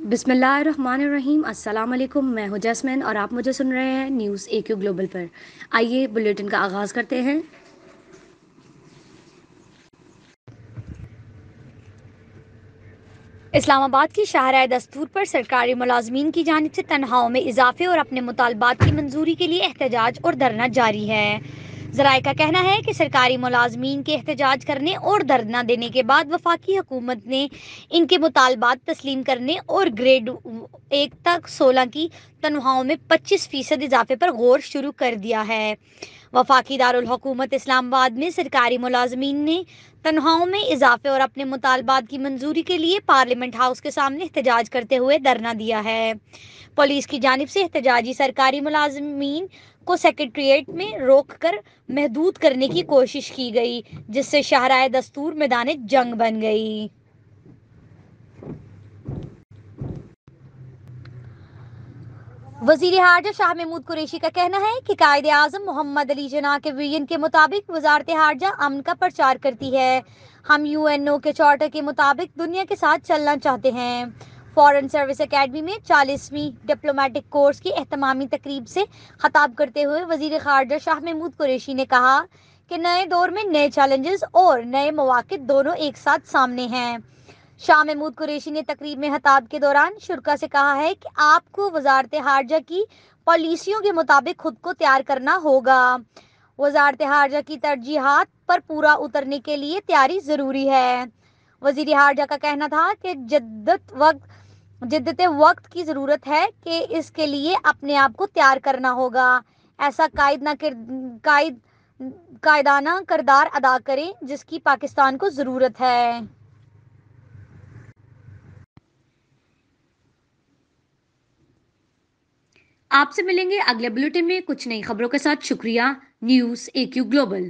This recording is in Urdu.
بسم اللہ الرحمن الرحیم۔ السلام علیکم، میں ہوں جسمین اور آپ مجھے سن رہے ہیں نیوز اے کیو گلوبل پر۔ آئیے بلیٹن کا آغاز کرتے ہیں۔ اسلام آباد کی شاہراہ دستور پر سرکاری ملازمین کی جانب سے تنخواہوں میں اضافے اور اپنے مطالبات کی منظوری کے لیے احتجاج اور دھرنا جاری ہے۔ ذرائع کا کہنا ہے کہ سرکاری ملازمین کے احتجاج کرنے اور دھرنا دینے کے بعد وفاقی حکومت نے ان کے مطالبات تسلیم کرنے اور گریڈ 1 تک 16 کی تنخواہوں میں 25% اضافے پر غور شروع کر دیا ہے۔ وفاقی دارالحکومت اسلام آباد میں سرکاری ملازمین نے تنخواہوں میں اضافے اور اپنے مطالبات کی منظوری کے لیے پارلیمنٹ ہاؤس کے سامنے احتجاج کرتے ہوئے دھرنا دیا ہے۔ پولیس کی جانب سے احتجاجی سرکاری ملازمین کو سیکریٹریٹ میں روک کر محدود کرنے کی کوشش کی گئی، جس سے شاہراہ دستور میدان جنگ بن گئی۔ وزیر خارجہ شاہ محمود قریشی کا کہنا ہے کہ قائد اعظم محمد علی جناح کے وژن کے مطابق وزارت خارجہ امن کا پرچار کرتی ہے۔ ہم UNO کے چارٹر کے مطابق دنیا کے ساتھ چلنا چاہتے ہیں۔ فارن سروس اکیڈمی میں 40ویں ڈپلومیٹک کورس کی اختتامی تقریب سے خطاب کرتے ہوئے وزیر خارجہ شاہ محمود قریشی نے کہا کہ نئے دور میں نئے چیلنجز اور نئے مواقع دونوں ایک ساتھ سامنے ہیں۔ شاہ محمود قریشی نے تقریب میں خطاب کے دوران شرکاء سے کہا ہے کہ آپ کو وزارت خارجہ کی پالیسیوں کے مطابق خود کو تیار کرنا ہوگا۔ وزارت خارجہ کی ترجیحات پر پورا اترنے کے لیے تیاری ضروری ہے۔ وزیر خارجہ کا کہنا تھا کہ جدت وقت کی ضرورت ہے کہ اس کے لیے اپنے آپ کو تیار کرنا ہوگا، ایسا قائدانہ کردار ادا کریں جس کی پاکستان کو ضرورت ہے۔ آپ سے ملیں گے اگلے بلیٹن میں کچھ نئی خبروں کے ساتھ۔ شکریہ۔ نیوز اے کیو گلوبل۔